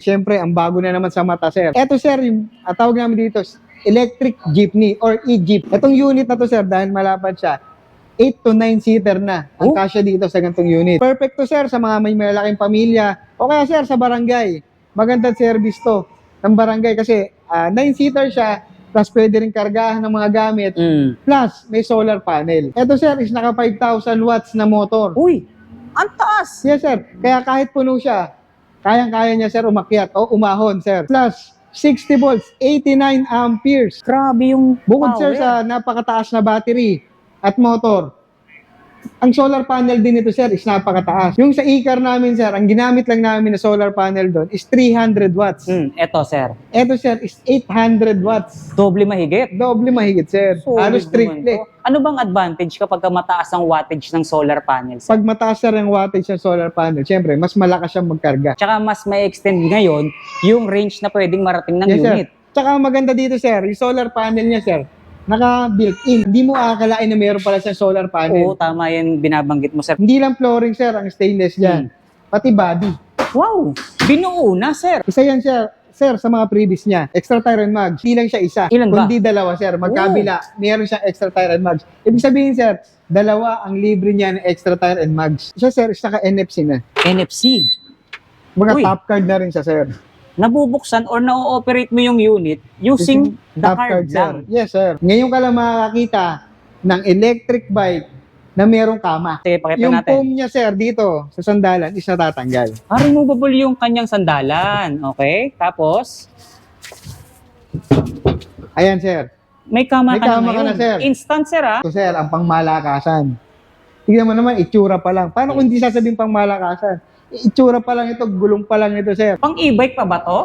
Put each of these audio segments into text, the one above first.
Siyempre, ang bago na naman sa mata, sir. Ito, sir, yung tawag namin dito, electric jeepney or e-jeep. Itong unit na to, sir, dahil malapad siya, 8 to 9 seater na ang kasya dito sa ganitong unit. Perfect to, sir, sa mga may malaking pamilya o kaya, sir, sa barangay. Magandang service to ng barangay kasi 9 seater siya, plus pwede rin kargahan ng mga gamit, plus may solar panel. Ito, sir, is naka 5,000 watts na motor. Uy, ang taas! Yes, sir. Kaya kahit puno siya, kayang-kaya niya, sir, umakyat o umahon, sir. Plus, 60 volts, 89 amperes. Grabe yung Bukod, sir, power. sa napakataas na battery at motor, ang solar panel din ito, sir, is napakataas. Yung sa e-car namin, sir, ang ginamit lang namin na solar panel doon is 300 watts. Eto, sir. Ito, sir, is 800 watts. Doble mahigit. Doble mahigit, sir. Halos Solid naman triple. to. Ano bang advantage kapag mataas ang wattage ng solar panel, sir? Pag mataas, sir, ang wattage ng solar panel, syempre, mas malakas siyang magkarga. Tsaka mas may extend ngayon yung range na pwedeng marating ng Yes, sir. unit. Tsaka maganda dito, sir, yung solar panel niya, sir, naka-built-in. Hindi mo akalain na meron pala siyang solar Oo, panel. tama yan binabanggit mo, sir. Hindi lang flooring, sir, ang stainless dyan. Pati body. Wow! Binuo na, sir. Isa yan, sir, sa mga previous niya. Extra tire and mags. Hindi lang siya isa. Ilan ba? Kundi dalawa, sir. Magkabila. Meron siyang extra tire and mags. Ibig sabihin, sir, dalawa ang libre niya ng extra tire and mags. Siya, sir, is naka-NFC na. NFC. Mga Uy. top card na rin siya, sir. Nabubuksan or na-ooperate mo yung unit using the card lang. sir. Yes, sir. Ngayon ka lang makakakita ng electric bike na merong kama. Sige, pakita Yung natin. foam niya, sir, dito sa sandalan is natatanggal. Removable yung kanyang sandalan. Okay? Tapos, Ayan, sir. may kama May ka na kama ka ngayon. na, sir. Instant, sir, ah. Ito, sir, ang pangmalakasan. Tignan mo naman, itsura pa lang. Paano kung hindi sasabihin pangmalakasan? Itsura pa lang ito, gulong pa lang ito, sir. Pang e-bike pa ba to?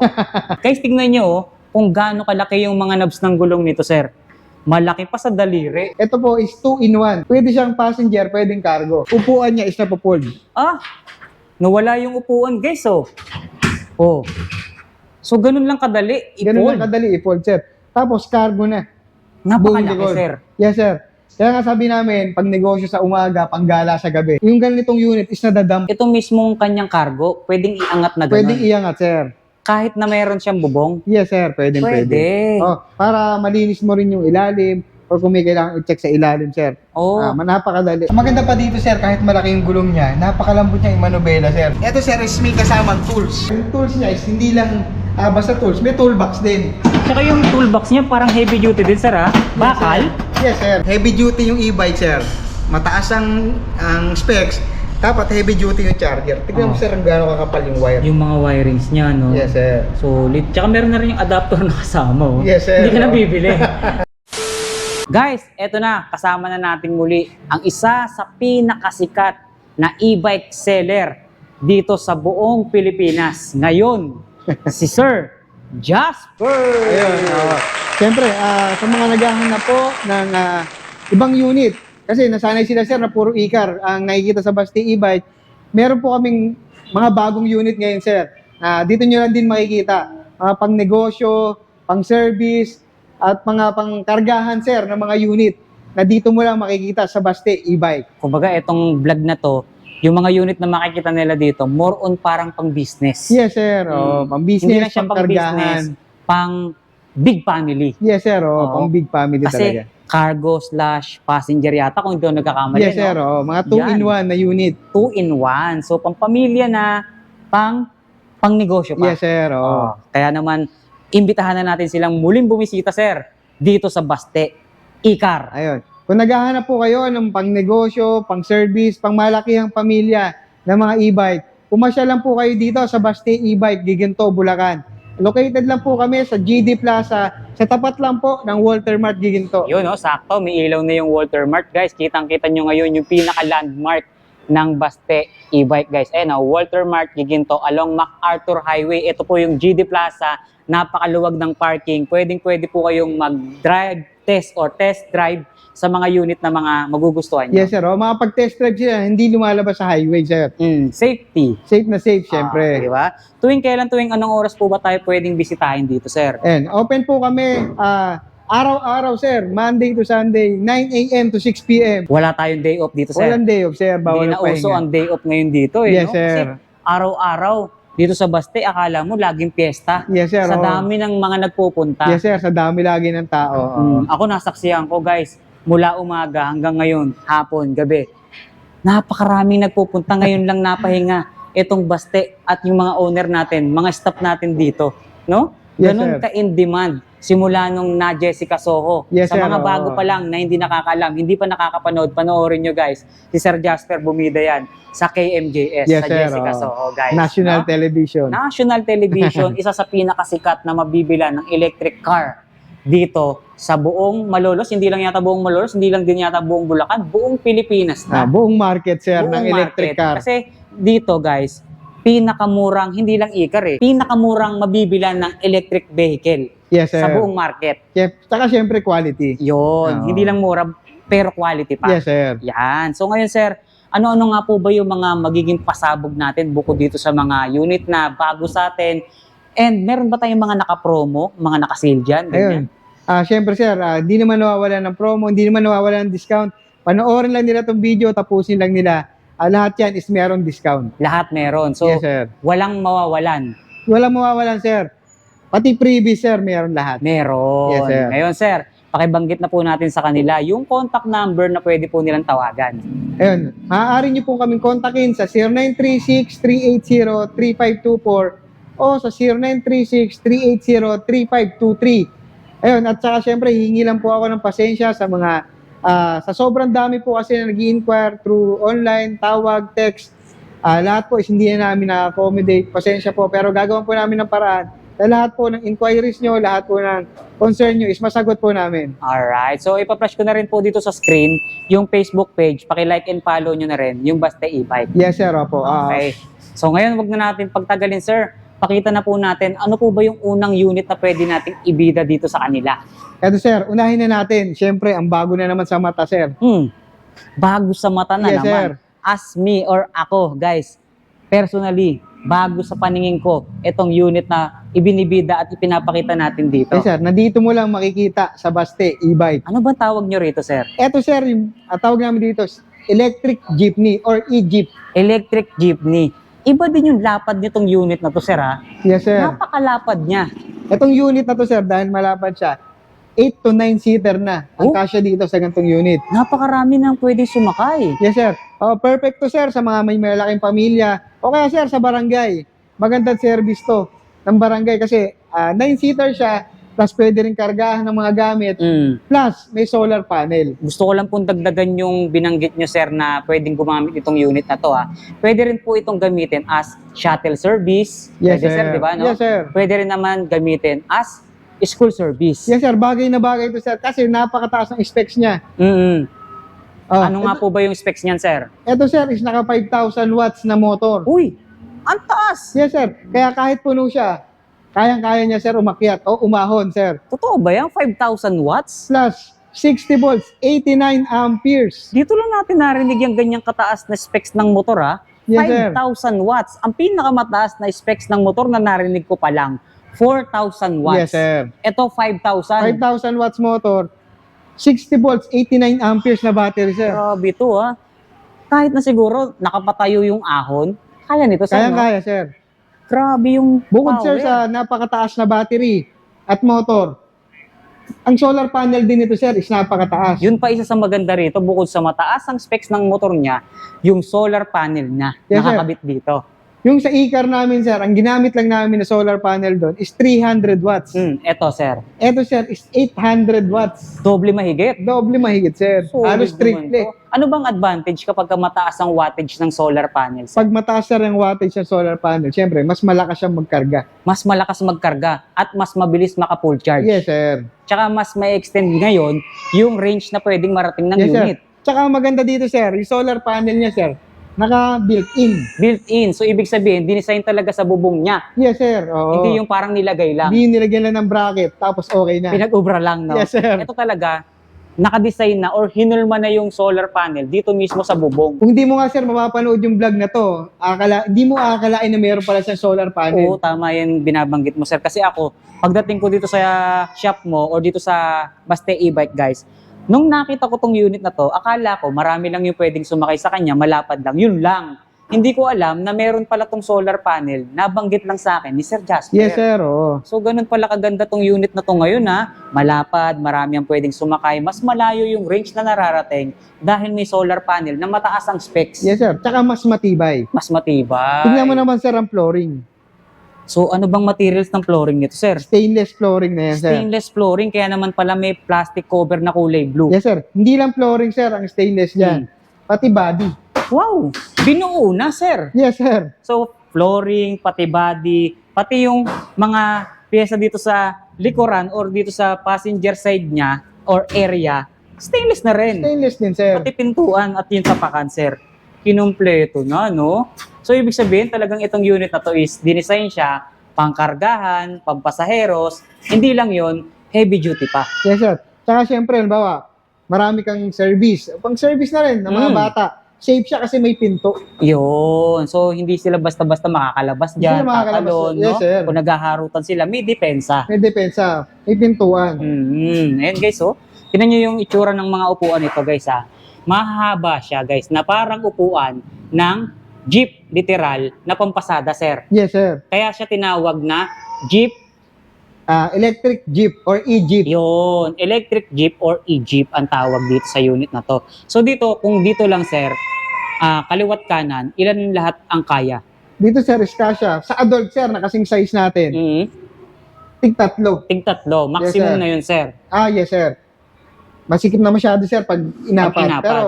Guys, tignan nyo oh, kung gaano kalaki yung mga knobs ng gulong nito, sir. Malaki pa sa daliri. Ito po is 2-in-1. Pwede siyang passenger, pwedeng cargo. Upuan niya is napopold. Ah, nawala yung upuan, guys, oh. Oh. So, ganun lang kadali. Ganun I-fold. lang kadali, i-fold, sir. Tapos cargo na. Napakalaki, Buong likod. sir. Yes, sir. Kaya nga sabi namin, pag negosyo sa umaga, panggala sa gabi, yung ganitong unit is nadadamp. Ito mismong kanyang cargo, pwedeng iangat na ganun. Pwedeng iangat, sir. Kahit na mayroon siyang bubong. Yes, sir. Pwede. Oh, para malinis mo rin yung ilalim or kung may kailangan i-check sa ilalim, sir. Oh. Napakadali. Maganda pa dito, sir, kahit malaki yung gulong niya, napakalambot niya yung manubela, sir. Ito, sir, is may kasamang tools. Yung tools niya is hindi lang basta tools, may toolbox din. Tsaka yung toolbox niya parang heavy duty din, sir, ha? Bakal? Yes, sir. Heavy duty yung e-bike, sir. Mataas ang specs, dapat heavy duty yung charger. Tignan mo, sir, ang gaano kakapal yung wire. Yung mga wirings niya, no? Yes, sir. Solid. Tsaka meron na rin yung adapter na kasama, oh. Yes, sir. Hindi ka na bibili. Guys, eto na. Kasama na natin muli ang isa sa pinakasikat na e-bike seller dito sa buong Pilipinas. Ngayon, si Sir Jasper. Ayun. Siyempre, sa mga naghahanap po ng ibang unit, kasi nasanay sila, sir, na puro e-car ang nakikita sa Basti e-bike, meron po kaming mga bagong unit ngayon, sir. Dito nyo lang din makikita. Mga pang negosyo, pang service, at mga pangkargahan, sir, ng mga unit na dito mo lang makikita sa Basti e-bike. Kumbaga, etong vlog na to, yung mga unit na makikita nila dito, more on parang pang business. Yes, sir. Pang business, Hindi na siya pang kargahan. business, pang big family. Yes, sir. Oo. Pang big family talaga. Kasi cargo/passenger yata kung hindi ako nagkakamali. Yes, sir. No? Mga 2-in-1 na unit. 2-in-1. So, pang pamilya na, pang negosyo pa. Yes, sir. Kaya naman, imbitahan na natin silang muling bumisita, sir, dito sa Baste E-Car. Ayun. Kung naghahanap po kayo ng pang-negosyo, pang-service, pang-malakihang pamilya ng mga e-bike, pumasya lang po kayo dito sa Basti e-bike, Giginto, Bulacan. Located lang po kami sa GD Plaza, sa tapat lang po ng Walter Mart, Giginto. Yun, no, sakto. May ilaw na yung Walter Mart, guys. Kitang-kita nyo ngayon yung pinaka-landmark ng Baste e-bike, guys. Ayan, Walter Mart, Giginto, along MacArthur Highway. Ito po yung GD Plaza. Napakaluwag ng parking. Pwedeng-pwede po kayong mag-drive test or test drive sa mga unit na mga magugustuhan nyo. Yes, sir. Mga pag-test drive sila, hindi lumalabas sa highway, sir. Safety. Safe na safe, syempre. Di ba? Tuwing anong oras po ba tayo pwedeng bisitahin dito, sir? And open po kami araw-araw, sir. Monday to Sunday, 9 a.m. to 6 p.m. Wala tayong day off dito, sir. Walang day off, sir. Bawal Hindi na uso pahinga. ang day off ngayon dito, eh, Yes, no? sir. Kasi araw-araw dito sa Baste, akala mo laging piyesta. Yes, sir. Sa oo. dami ng mga nagpupunta. Yes, sir. Sa dami lagi ng tao. oo. Ako nasaksihan ko guys, mula umaga hanggang ngayon, hapon, gabi. Napakaraming nagpupunta, ngayon lang napahinga itong Baste at yung mga owner natin, mga staff natin dito, no? Yes, Ganun sir. ka-in demand simula nung na Jessica Soho. Yes, Sa sir, mga oo. bago pa lang na hindi nakakaalam, hindi pa nakakapanood, panoorin nyo guys. Si Sir Jasper bumida yan sa KMJS, Yes, sa sir, Jessica oo. Soho guys. National no? television. National Television, isa sa pinakasikat na mabibila ng electric car dito sa buong Malolos, hindi lang yata buong Malolos, hindi lang din yata buong Bulacan, buong Pilipinas na. Buong market, sir, Buong ng electric market. car. Kasi dito guys, pinakamurang, hindi lang ikar pinakamurang mabibilan ng electric vehicle Yes, sir. sa buong market. Tsaka syempre quality. Yun, Oo. hindi lang mura, pero quality pa. Yes, sir. Yan. So ngayon sir, ano-ano nga po ba yung mga magiging pasabog natin bukod dito sa mga unit na bago sa atin? And meron ba tayong mga naka-promo, mga naka-sale dyan? Ayun. Syempre, sir, hindi naman nawawala ng promo, hindi naman nawawala ng discount. Panoorin lang nila itong video, tapusin lang nila. Lahat yan is meron discount. Lahat meron. So, Yes, sir. walang mawawalan. Walang mawawalan, sir. Pati freebies, sir, meron lahat. Meron. Yes, sir. Ngayon, sir, pakibanggit na po natin sa kanila yung contact number na pwede po nilang tawagan. Ayun, maaari nyo po kaming kontakin sa 0936-380-3524 o sa 0936-380-3523. Ayun, at saka syempre, hihingi lang po ako ng pasensya sa mga, sa sobrang dami po kasi na nag-i-inquire through online, tawag, text. Lahat po is hindi na namin na-accommodate. Pasensya po, pero gagawin po namin ng paraan na lahat po ng inquiries nyo, lahat po ng concern nyo is masagot po namin. Alright. So, ipa-flash ko na rin po dito sa screen yung Facebook page. Paki-like and follow nyo na rin yung Baste e-bike. Yes, sir, opo. Okay. So, ngayon, wag na natin pagtagalin, sir. Pakita na po natin ano po ba yung unang unit na pwede nating ibida dito sa kanila. Eto, sir, unahin na natin. Syempre, ang bago na naman sa mata, sir. Bago sa mata na Yes, naman. sir. As me or ako, guys, personally, bago sa paningin ko, itong unit na ibinibida at ipinapakita natin dito. Yes, sir. Nandito mo lang makikita sa Baste e-bike. Ano ba tawag nyo rito, sir? Eto, sir, yung tawag namin dito, electric jeepney or e-jeep. Electric jeepney. Iba din yung lapad nitong unit na to, sir, ha? Yes, sir. Napakalapad niya. Etong unit na to, sir, dahil malapad siya, 8 to 9 seater na ang Oh. kasya dito sa gantong unit. Napakarami nang pwedeng sumakay. Yes, sir. Perfect to, sir, sa mga may malaking pamilya. O kaya, sir, sa barangay. Magandang service to ng barangay kasi 9-seater siya, plus pwede rin kargahan ng mga gamit, plus may solar panel. Gusto ko lang pong dagdagan yung binanggit nyo, sir, na pwedeng gumamit itong unit na to, ha. Pwede rin po itong gamitin as shuttle service. Yes, Pwede, sir. di ba, no? Yes, sir. Pwede rin naman gamitin as school service. Yes, sir. Bagay na bagay to, sir, kasi napakataas ng specs niya. Ano nga po ba yung specs niyan, sir? Ito, sir, is naka 5,000 watts na motor. Uy, ang taas! Yes, sir. Kaya kahit puno siya, kayang-kaya niya, sir, umakyat o umahon, sir. Totoo ba yan? 5,000 watts? Plus, 60 volts, 89 amperes. Dito lang natin narinig yung ganyang kataas na specs ng motor, ha? Yes, sir. 5,000 watts. Ang pinakamataas na specs ng motor na narinig ko pa lang, 4,000 watts. Yes, sir. Ito, 5,000. 5,000 watts motor, 60 volts, 89 amperes na battery, sir. Grabe ito, ha? Kahit na siguro nakapatayo yung ahon, kaya nito, sir, no? Kayang-kaya, sir. Grabe yung Bukod, power. sir, sa napakataas na battery at motor, ang solar panel din ito, sir, is napakataas. Yun pa isa sa maganda rito, bukod sa mataas ang specs ng motor niya, yung solar panel niya, Yes, sir. nakakabit dito. Yung sa e-car namin, sir, ang ginamit lang namin na solar panel doon is 300 watts. Eto, sir. Ito, sir, is 800 watts. Doble mahigit. Doble mahigit, sir. Halos Solid triple. naman to. Ano bang advantage kapag mataas ang wattage ng solar panel, sir? Pag mataas, sir, ang wattage ng solar panel, syempre, mas malakas siyang magkarga. Mas malakas magkarga at mas mabilis maka-full charge. Yes, sir. Tsaka mas may extend ngayon yung range na pwedeng marating ng Yes, sir. unit. Tsaka ang maganda dito, sir, yung solar panel niya, sir, naka-built-in. Built-in. So, ibig sabihin, dinesign talaga sa bubong niya. Yes, sir. Oo. Hindi yung parang nilagay lang. Hindi nilagyan lang ng bracket, tapos okay na. Pinag-ubra lang, no? Yes, sir. Ito talaga, nakadesign na or hinulma na yung solar panel dito mismo sa bubong. Kung di mo nga, sir, mapapanood yung vlog na to, hindi mo aakalain na meron pala siyang solar Oo, panel. tama yan binabanggit mo, sir. Kasi ako, pagdating ko dito sa shop mo or dito sa Baste e-bike, guys, nung nakita ko tong unit na to, akala ko marami lang yung pwedeng sumakay sa kanya, malapad lang. Yun lang. hindi ko alam na meron pala tong solar panel. Nabanggit lang sa akin ni Sir Jasper. Yes, sir. Oo. So, ganun pala kaganda tong unit na to ngayon ha. Malapad, marami ang pwedeng sumakay. Mas malayo yung range na nararating dahil may solar panel na mataas ang specs. Yes, sir. Tsaka mas matibay. Mas matibay. Tingnan mo naman, sir, ang flooring. So, ano bang materials ng flooring nito, sir? Stainless flooring na yan, sir. Stainless flooring, kaya naman pala may plastic cover na kulay blue. Yes, sir. Hindi lang flooring, sir, ang stainless dyan. Pati body. Wow! Binuo na, sir. Yes, sir. So, flooring, pati body, pati yung mga pyesa dito sa likuran or dito sa passenger side niya or area, stainless na rin. Stainless din, sir. Pati pintuan at yung tapakan, sir. Kinumpleto na, no? So, ibig sabihin, talagang itong unit na to is dinesign siya pangkargahan, pampasaheros, hindi lang yon heavy duty pa. Yes, sir. Tsaka syempre, halimbawa, marami kang service. Pang-service na rin ng mga bata. Safe siya kasi may pinto. Yun. So, hindi sila basta-basta makakalabas Hindi dyan, sila makakalabas. tatalon, Yes, no? sir. Kung naghaharutan sila, may depensa. May depensa. May pintuan. Ayan guys, oh. Tingnan nyo yung itsura ng mga upuan nito guys, ha. Mahaba siya guys, na parang upuan ng jeep, literal, na pampasada, sir. Yes, sir. Kaya siya tinawag na jeep. Electric Jeep or e-Jeep. Yun, electric jeep or e-jeep ang tawag dito sa unit na to. So dito, kung dito lang sir, kaliwat kanan, ilan lahat ang kaya? Dito, sir, is kasya. Sa adult, sir, na kasing size natin, tig-tatlo. Tig-tatlo, maximum Yes, sir. na yun sir. Yes, sir. Masikip na masyado, sir, pag inapat. inapat. Pero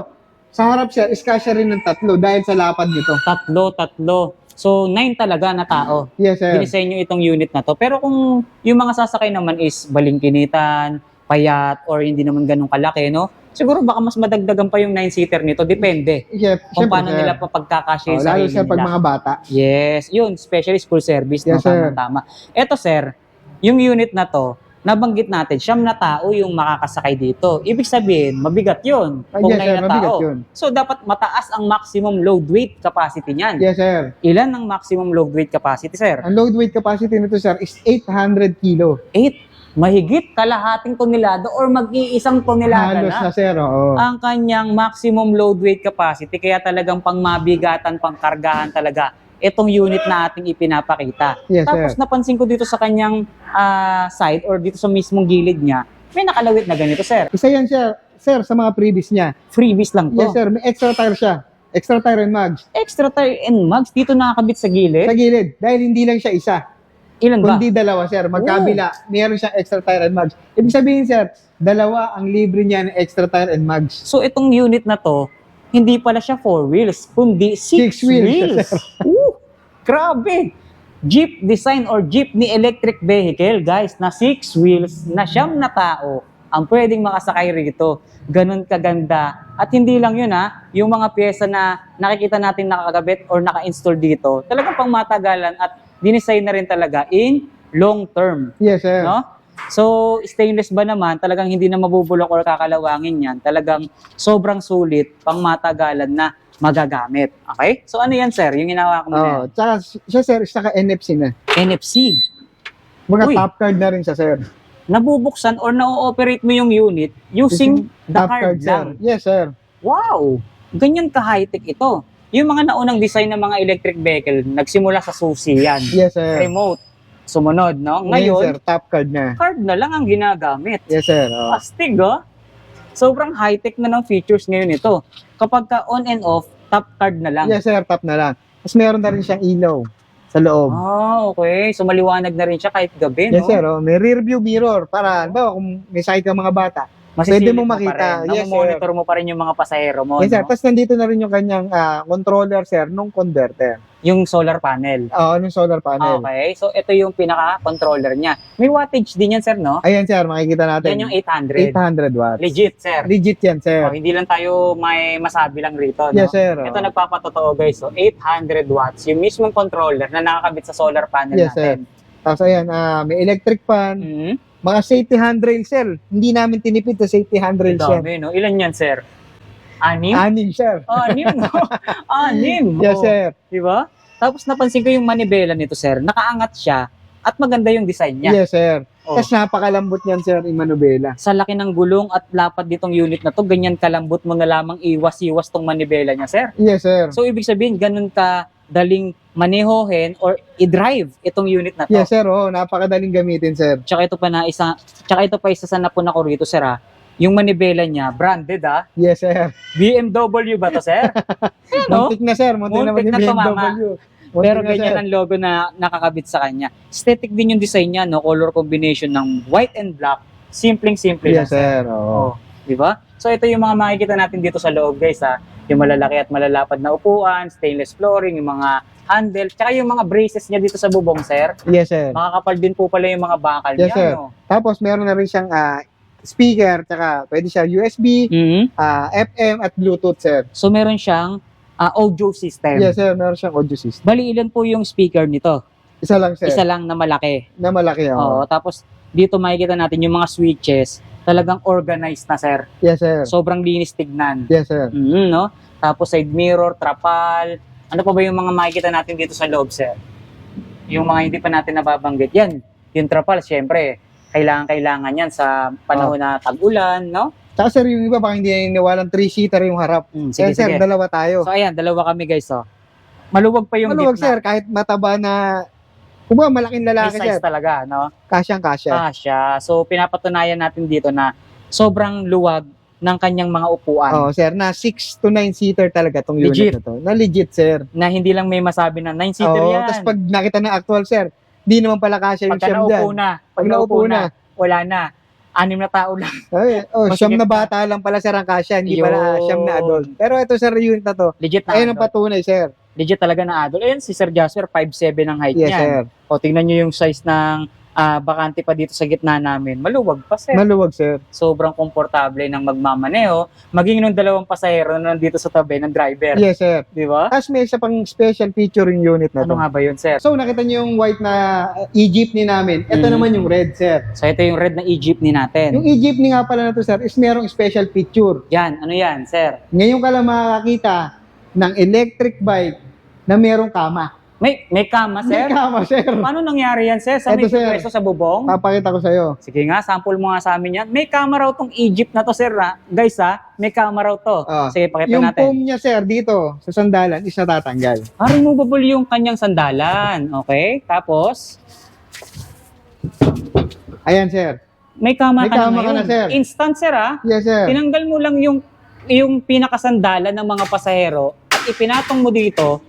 sa harap, sir, is kasya rin ng tatlo dahil sa lapad nito. Tatlo. So 9 talaga na tao. Yes, sir. Dinisenyo itong unit na to. Pero kung yung mga sasakay naman is balingkinitan, payat, or hindi naman ganun kalaki, no? Siguro baka mas madagdagan pa yung 9-seater nito. Depende kung paano sir. nila papagkakasya yung Lalo, sarili sir, pag nila. mga bata. Yes, yun, especially school service. Yes, no? sir. Tama. Eto sir, yung unit na to, nabanggit natin, 9 na tao yung makakasakay dito. Ibig sabihin, mabigat yun. Kung Yes, 9 sir, na mabigat tao. yun. So dapat mataas ang maximum load weight capacity niyan. Yes, sir. Ilan ang maximum load weight capacity, sir? Ang load weight capacity nito, sir, is 800 kilo. 8. Mahigit kalahating tonelada or mag-iisang tonelada Halos na na, sir. Oo. ang kanyang maximum load weight capacity. Kaya talagang pangmabigatan, pangkargahan talaga itong unit na ating ipinapakita. Yes, Tapos sir. napansin ko dito sa kanyang side or dito sa mismong gilid niya, may nakalawit na ganito, sir. Isa yan, sir, sa mga previous niya. Freebies lang to. Yes, sir. May extra tire siya. Extra tire and mags. Extra tire and mags dito nakakabit sa gilid. Sa gilid. Dahil hindi lang siya isa. Ilan ba? Kundi dalawa, sir. Magkabila. Meron siyang extra tire and mags. Ibig sabihin, sir, dalawa ang libre niya ng extra tire and mags. So itong unit na to, hindi pala siya 4 wheels, kundi 6 Six wheels, wheels. Grabe! Jeep design or jeepney electric vehicle, guys, na 6 wheels, na 9 na tao ang pwedeng makasakay rito. Ganun kaganda. At hindi lang yun yung mga pyesa na nakikita natin nakakabit or naka-install dito, talagang pang matagalan at dinesign na rin talaga in long term. Yes, sir. No? So, stainless ba naman, talagang hindi na mabubulok or kakalawangin yan. Talagang sobrang sulit, pang matagalan na magagamit. Okay? So, ano yan, sir? Yung ginawa ko muna. Tsaka siya, sir, is naka-NFC na. NFC. Mga Uy. top card na rin siya, sir. Nabubuksan or na-ooperate mo yung unit using the Top card sir. lang. Yes, sir. Wow! Ganyan ka-high-tech ito. Yung mga naunang design ng mga electric vehicle, nagsimula sa susi yan. Yes, sir. Remote. Sumunod, no? Ngayon, sir, Ngayon, top card na. card na lang ang ginagamit. Yes, sir. Oh. Astig, oh. Sobrang high-tech na ng features ngayon ito. Kapag ka on and off, top card na lang. Yes, sir, top na lang. Tapos meron na rin siyang ilaw sa loob. Okay. So, maliwanag na rin siya kahit gabi, Yes, no? sir. Oh. May rear view mirror para, kung may sakit kang mga bata, Masisilip pwede mo pa makita. rin. Yes, Namomonitor mo pa rin yung mga pasahero mo, yes, sir. no? Tapos nandito na rin yung kanyang controller, sir, nung converter. Yung solar panel. Nung solar panel. Okay. So, ito yung pinaka-controller niya. May wattage din yan, sir, no? Ayan, sir, makikita natin. Yan yung 800. 800 watts. Legit, sir. Legit yan, sir. Hindi lang tayo may masabi lang rito, no? Yes, sir. Oh. Ito nagpapatotoo, guys. So, 800 watts. Yung mismong controller na nakakabit sa solar panel Yes, sir. natin. Tapos ayan, may electric fan, Mhm. mga safety handrail, sir. Hindi namin tinipid sa safety handrail, sir. Dami, no? Ilan yan, sir? 6? Anim, sir. 6, no? 6. Yes, sir. Di ba? Tapos napansin ko yung manibela nito, sir. Nakaangat siya at maganda yung design niya. Yes, sir. Oh. Tapos napakalambot niyan, sir, yung manubela. Sa laki ng gulong at lapad nitong unit na to, ganyan kalambot mo na lamang iwas-iwas tong manibela niya, sir. Yes, sir. So, ibig sabihin, ganun ka daling manehohin or i-drive itong unit na to. Yes, sir. Oh, napakadaling gamitin, sir. Tsaka ito pa isa sa napuna ko rito, sir, ha? Yung manibela niya, branded, ha? Yes, sir. BMW ba to, sir? Ano? Muntik na, sir. Muntik na Muntik na maging tumama. BMW. Muntik Pero na, ganyan sir. ang logo na nakakabit sa kanya. Aesthetic din yung design niya, no? Color combination ng white and black. Simpleng-simple lang, Yes, sir. Oo. Di ba? So ito yung mga makikita natin dito sa loob, guys, ha. Yung malalaki at malalapad na upuan, stainless flooring, yung mga handle, tsaka yung mga braces niya dito sa bubong, sir. Yes, sir. Makakapal din po pala yung mga bakal Yes, niya, sir. no? Tapos, meron na rin siyang speaker, tsaka pwede siya USB, Mhm. FM, at Bluetooth, sir. So meron siyang audio system. Yes, sir. Meron siyang audio system. Bali, ilan po yung speaker nito? Isa lang, sir. Isa lang na malaki. Na malaki, Oo, tapos dito makikita natin yung mga switches, talagang organized na, sir. Yes, sir. Sobrang linis tignan. Yes, sir. No? Tapos side mirror, trapal. Ano pa ba yung mga makikita natin dito sa loob, sir? Yung mga hindi pa natin nababanggit. Yan, yung trapal, syempre, kailangan yan sa panahon na tag-ulan, no? Tsaka, sir, yung iba, baka hindi na walang 3-seater yung harap. Sige, Sir, sige. dalawa tayo. So, ayan, dalawa kami, guys, oh. Maluwag pa yung Maluwag, gitna. sir, kahit mataba na, kung ba, malaking May lalaki, size sir. talaga, no? Kasyang-kasya. Kasya. So, pinapatunayan natin dito na sobrang luwag ng kanyang mga upuan. Oo, sir, na 6 to 9 seater talaga tong unit Legit. na to. Na legit, sir. Na hindi lang may masabi na 9-seater Oo, yan. tapos pag nakita ng actual, sir, di naman pala kasya yung Pagka siyam naupo dyan. na, Pag naupo na. wala na. 6 na tao lang. Ay, Masigit siyam na na. bata lang pala, sir, ang kasya. Hindi pala Yun. siyam na adult. Pero ito, sir, unit na to. Legit na Ayun ang adult. patunay, sir. Legit talaga na adult. Ayan, si Sir Jasper, 5'7 ang height Yes, niya. sir. O, tingnan nyo yung size ng bakante pa dito sa gitna namin. Maluwag pa, sir. Maluwag, sir. Sobrang komportable ng magmamaneho. Maging nung dalawang pasahero na nandito sa tabi ng driver. Yes, sir. Di ba? Tapos may isa pang special feature yung unit na to. Ano nga ba yun, sir? So, nakita niyo yung white na e-jeepney namin. Ito Mhm. naman yung red, sir. So, ito yung red na e-jeepney natin. Yung e-jeepney nga pala na to, sir, is merong special feature. Yan, ano yan, sir? Ngayon ka lang makakakita ng electric bike na merong kama. May kama, May sir? kama, sir. Paano nangyari yan, sir? Sa may Eto, sir. pwesto sa bubong? Papakita ko sa'yo. Sige nga, sample mo nga sa amin yan. May kama raw tong Egypt na to, sir. Ha? Guys, ha? May kama raw to. Ah, Sige, pakita Yung natin. foam niya, sir, dito sa sandalan is natatanggal. Removable yung kanyang sandalan. Okay? Tapos, Ayan, sir. may kama May ka na kama ka ngayon. na, sir. Instant, sir, ha? Yes, sir. Tinanggal mo lang yung pinakasandalan ng mga pasahero at ipinatong mo dito,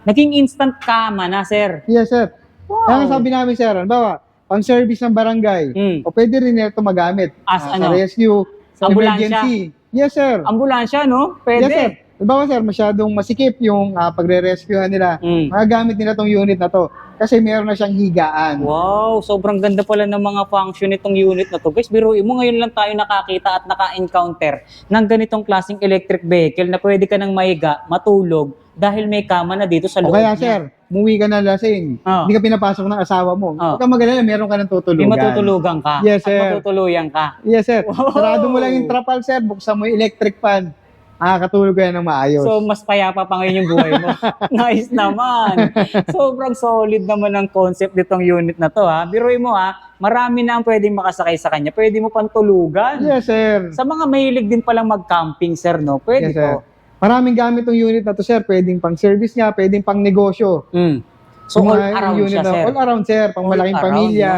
naging instant kama na, sir. Yes, sir. Wow. Kaya nga sabi namin, sir, bawa, pang service ng barangay, Mm. o pwede rin ito magamit. As Sa ano? rescue, sa Ambulansya. emergency. Yes, sir. Ambulansya, no? Pwede. Yes, sir. Bawa, sir, masyadong masikip yung pagre-rescuehan nila. Mm. Magagamit nila tong unit na to. Kasi meron na siyang higaan. Wow, sobrang ganda pala ng mga function nitong unit na to. Guys, biruin mo, ngayon lang tayo nakakita at naka-encounter ng ganitong klaseng electric vehicle na pwede ka nang mahiga, matulog, dahil may kama na dito sa O loob kaya, niya. sir, umuwi ka na lasing. Oh. Hindi ka pinapasok ng asawa mo. Oh. Huwag ka mag-alala, meron ka ng May tutulugan. matutulugan ka. Yes, At sir. matutuluyan ka. Yes, sir. Wow. Sarado mo lang yung trapal, sir. Buksan mo yung electric fan. Makakatulog ka yan ng maayos. So, mas payapa pa ngayon yung buhay mo. Nice naman. Sobrang solid naman ang concept nitong unit na to, ha. Biruin mo, ha. Marami na ang pwedeng makasakay sa kanya. Pwede mo pang tulugan. Yes, sir. Sa mga mahilig din palang mag-camping, sir, no? Yes, Pwede sir. to. Maraming gamit tong unit na to, sir. Pwedeng pang service niya, pwedeng pang negosyo. Mm. So, Yung all mga around unit siya, na- sir. All around, sir. Pang All malaking around, pamilya.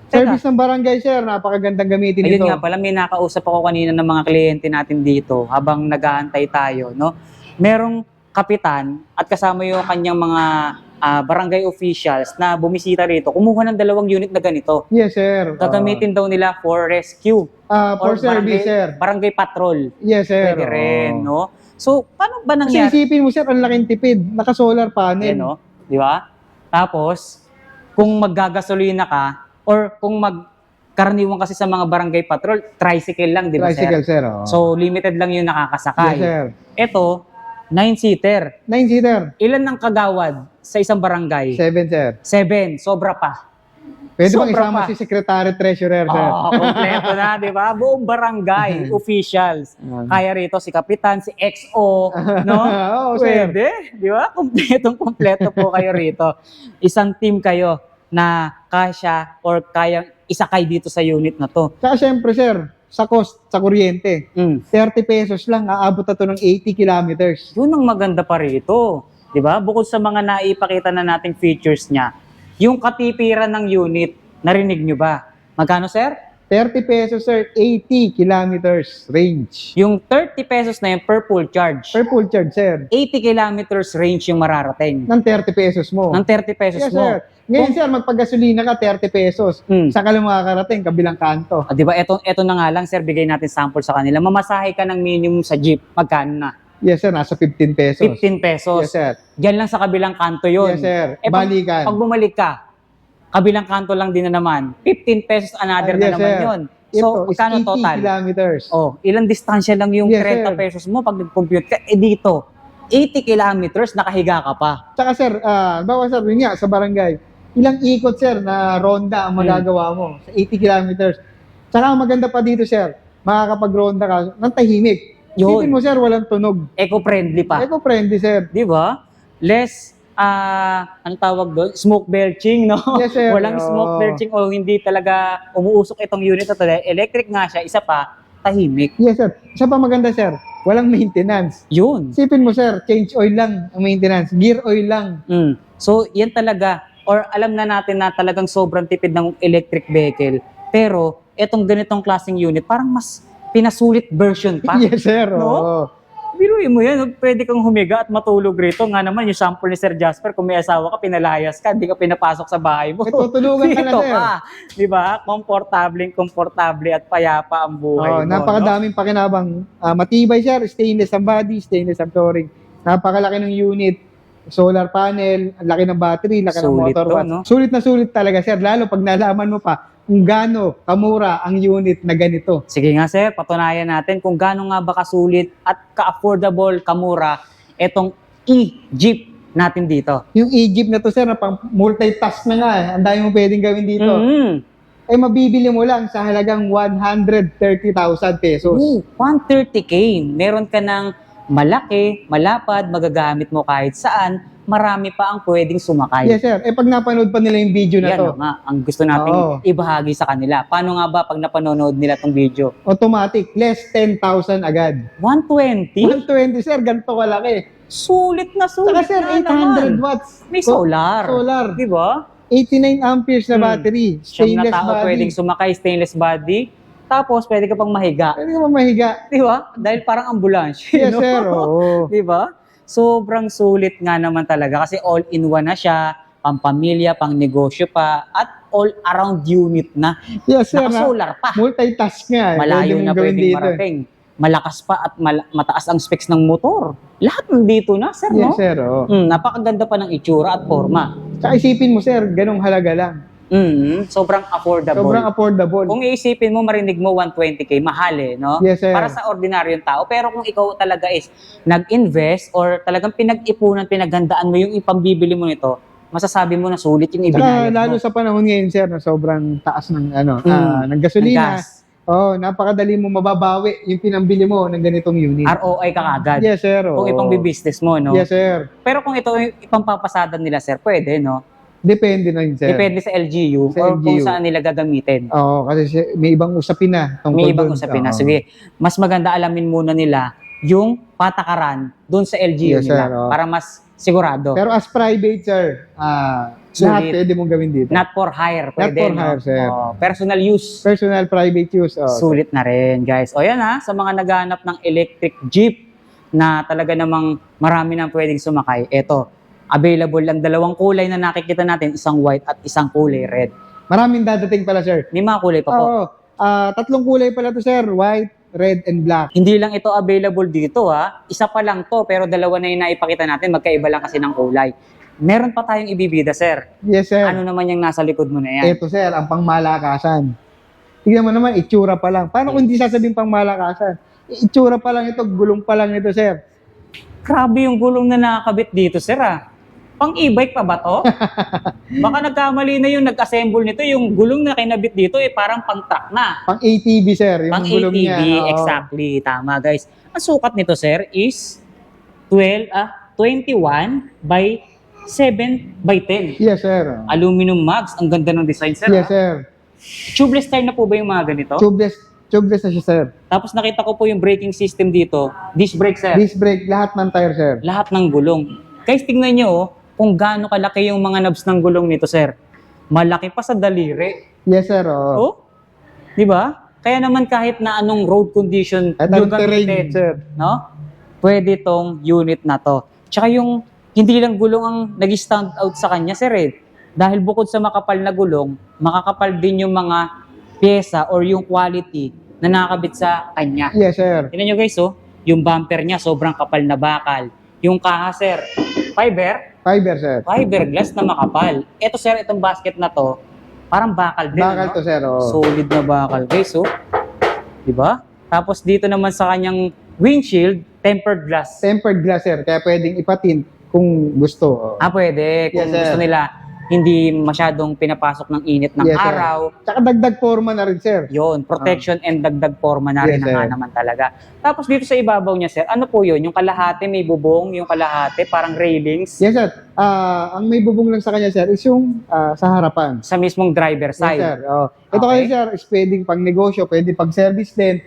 Teka. Service ng barangay, sir. Napakagandang gamitin Ayun ito. nga pala, may nakausap ako kanina ng mga kliyente natin dito habang nag-aantay tayo, no? Merong kapitan at kasama yung kanyang mga barangay officials na bumisita rito, kumuha ng 2 unit na ganito. Yes, sir. Gagamitin daw nila for rescue For or service, sir. barangay patrol. Yes, sir. Pwede rin, Oo. no? So, paano ba Kasi nangyari? isipin mo, sir, ang laking tipid. Naka-solar panel. Yan, no? Di ba? Tapos, kung maggagasolina ka or kung karaniwan kasi sa mga barangay patrol, tricycle lang, di ba, Tricycle, sir? sir. Oo. So, limited lang yung nakakasakay. yes, sir. Ito, 9-seater. 9-seater. Ilan ng kagawad sa isang barangay? 7, sir. 7. Sobra pa. Pwede bang Sobra isama pa. si Secretary Treasurer, sir? Oh, kompleto na, di ba? Buong barangay officials. Kaya rito si Kapitan, si XO, no? Oo, sir. Pwede, di ba? Kompleto po kayo rito. Isang team kayo na kasya or isakay dito sa unit na to. Saka syempre, sir, sa cost, sa kuryente, Mm. 30 pesos lang, aabot na to ng 80 kilometers. Yun ang maganda pa rito. 'Di ba? Bukod sa mga naipakita na nating features niya, yung katipiran ng unit, narinig nyo ba? Magkano, sir? 30 pesos, sir, 80 kilometers range. Yung 30 pesos na yun per full charge. Per full charge, sir, 80 kilometers range yung mararating. ng 30 pesos mo. Ng 30 pesos Yes, mo. sir. Ngayon, sir, magpagasolina ka, 30 pesos. Mm. Saka lang makakarating, kabilang kanto. Ah, 'di ba? Ito na nga lang, sir, bigay natin sample sa kanila. Mamasahe ka ng minimum sa jeep. Magkano na? Yes, sir, nasa 15 pesos. 15 pesos. Yes, sir. Diyan lang sa kabilang kanto yun. Yes, sir. Pag Balikan. bumalik ka, kabilang kanto lang din na naman. 15 pesos another na Yes, naman sir. yun. Ito So, is magkano 80 total? kilometers. Oh, ilang distansya lang yung Yes, 30 sir. pesos mo pag nag-compute ka. Eh dito, 80 kilometers, nakahiga ka pa. Tsaka, sir, bawa, sir, yun nga, sa barangay, ilang ikot, sir, na ronda ang magagawa mo sa 80 kilometers. Tsaka, ang maganda pa dito, sir, makakapag-ronda ka ng tahimik. Yun. Isipin mo, sir, walang tunog. Eco-friendly pa. Eco-friendly, sir. Di ba? Less, ano tawag doon? Smoke belching, no? Yes, sir. Walang smoke Oo. belching o hindi talaga umuusok itong unit na to. Electric nga siya, isa pa, tahimik. Yes, sir. Isa pa maganda, sir, walang maintenance. Yun. Isipin mo, sir, change oil lang ang maintenance. Gear oil lang. Mm. So, yan talaga. Or alam na natin na talagang sobrang tipid ng electric vehicle. Pero, etong ganitong klaseng unit, parang mas pinasulit version pa. Yes, sir. No? Oo. Biruin mo yan, pwede kang humiga at matulog rito. Nga naman, yung sample ni Sir Jasper, kung may asawa ka, pinalayas ka, hindi ka pinapasok sa bahay mo. May tutulugan ka na, Dito sir. Di ba? Komportable at payapa ang buhay mo. Napakadaming pakinabang. Matibay, sir. Stainless ang body, stainless ang flooring. Napakalaki ng unit. Solar panel, ang laki ng battery, laki ng Sulit motor to, watts. no? Sulit na sulit talaga, sir. Lalo pag nalaman mo pa kung gaano kamura ang unit na ganito. Sige nga sir, patunayan natin kung gaano nga ba kasulit at ka-affordable, kamura, etong e-Jeep natin dito. Yung e-Jeep na to, sir, na pang multitask na nga. Ang dami mo pwedeng gawin dito. Eh, mabibili mo lang sa halagang 130,000 pesos. Ooh, 130K. Meron ka ng malaki, malapad, magagamit mo kahit saan, marami pa ang pwedeng sumakay. Yes, sir. Eh, pag napanood pa nila yung video na Yan to, nga, ang gusto nating Oo. ibahagi sa kanila. Paano nga ba pag napanonood nila tong video? automatic, less 10,000 agad. 120? 120, sir, ganito kalaki. Sulit na sulit Saka, sir, na 800 naman. watts. May solar. Solar. Di ba? 89 amperes na battery. Siyam na Stainless tao body. pwedeng sumakay, stainless body. Tapos, pwede ka pang mahiga. Pwede ka pa mahiga. Di ba? Dahil parang ambulansya. Yes, no? sir. Oo. Di ba? Sobrang sulit nga naman talaga kasi all-in-one na siya, pampamilya, pang negosyo pa, at all-around unit na. Yes, sir. Naka-solar pa. Multitask nga. Malayo Pwede na mong gawin pwedeng dito. marating. Malakas pa at mataas ang specs ng motor. Lahat nandito na, sir, no? Yes, sir. Oo. Napakaganda pa ng itsura at forma. Tsaka isipin mo, sir, ganong halaga lang. Sobrang affordable. Sobrang affordable. Kung iisipin mo, marinig mo 120K, mahal eh, no? Yes, sir. Para sa ordinaryong tao. Pero kung ikaw talaga is nag-invest or talagang pinag-ipunan, pinaghandaan mo yung ipambibili mo nito, masasabi mo na sulit yung Tsaka ibinayad lalo mo. sa panahon ngayon, sir, na sobrang taas ng, ng Ng gasolina. gas. Napakadali mo mababawi yung pinambili mo ng ganitong unit. ROI ka kagad. Yes, sir. Kung Oo. ipang business mo, no? Yes, sir. Pero kung ito yung ipampapasada nila, sir, pwede, no? Depende na yun, sir. Depende sa LGU Sa or kung LGU. saan nila gagamitin. Oo, kasi may ibang usapin na. tungkol May ibang dun. usapin na. Oo. Sige, mas maganda alamin muna nila yung patakaran doon sa LGU Yes, nila sir, oo. para mas sigurado. Pero as private, sir, lahat Sulit. pwede mong gawin dito. Not for hire, Not pwede, for no? hire, sir. Personal use. Personal private use. Sulit na rin, guys. O yan ha, sa mga naghahanap ng electric jeep na talaga namang marami nang pwedeng sumakay, eto, available ang dalawang kulay na nakikita natin, isang white at isang kulay red. Maraming dadating pala, sir. May mga kulay pa po. Oo. Tatlong kulay pala to, sir. White, red, and black. Hindi lang ito available dito ha. Isa pa lang to pero dalawa na yung naipakita natin. Magkaiba lang kasi ng kulay. Meron pa tayong ibibida, sir. Yes, sir. Ano naman yung nasa likod mo na yan? Ito, sir, ang pangmalakasan. Tignan mo naman, itsura pa lang. Paano kung hindi sasabihin pangmalakasan? Itsura pa lang ito, gulong pa lang ito, sir. Grabe yung gulong na nakakabit dito, sir ah. Pang e-bike pa ba to? Baka nagkamali na yung nag-assemble nito. Yung gulong na kinabit dito parang pang truck na. Pang ATV, sir. Yung Pang gulong ATV, niya. Oo. exactly. Tama, guys. Ang sukat nito, sir, is 21 by 7 by 10. Yes, sir. Aluminum mags. Ang ganda ng design, sir. Yes, ah. sir. Tubeless tire na po ba yung mga ganito? Tubeless na siya, sir. Tapos nakita ko po yung braking system dito. Disc brake, sir. Disc brake, lahat ng tire, sir. Lahat ng gulong. Guys, tingnan nyo kung gaano kalaki yung mga knobs ng gulong nito, sir. Malaki pa sa daliri. Yes, sir. Oo. Oh? Di ba? Kaya naman kahit na anong road condition At yung ang terrain, gamitin, sir. no? Pwede tong unit na to. Tsaka yung hindi lang gulong ang nag-stand out sa kanya, sir eh. Dahil bukod sa makapal na gulong, makakapal din yung mga pyesa or yung quality na nakakabit sa kanya. Yes, sir. Tingnan nyo guys, yung bumper niya sobrang kapal na bakal. Yung kaha, sir, Fiber, sir. fiberglass na makapal. Ito, sir, itong basket na to, parang bakal din, Bakal no? to, sir. Oo. Solid na bakal, guys, Di ba? Tapos dito naman sa kanyang windshield, tempered glass. Tempered glass, sir. Kaya pwedeng ipatin kung gusto. Oo. Pwede. Kung Yes, sir. gusto nila, hindi masyadong pinapasok ng init ng Yes, sir. araw. Tsaka dagdag forma na rin, sir. Yon, protection and dagdag forma na rin Yes, na nga sir. naman talaga. Tapos dito sa ibabaw niya, sir, ano po yun? Yung kalahati may bubong, yung kalahati parang railings Yes, sir. Ang may bubong lang sa kanya, sir, is yung sa harapan. sa mismong driver Yes, side. sir. Oh. Ito Okay. kayo, sir, is pwedeng pang negosyo, pwedeng pang service din.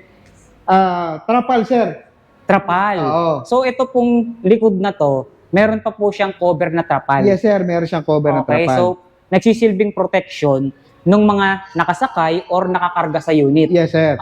Trapal, sir. Trapal. Oo. So ito pong likod na to, meron pa po siyang cover na trapal. Yes, sir. Meron siyang cover na Okay, trapal. so nagsisilbing protection ng mga nakasakay or nakakarga sa unit. Yes, sir.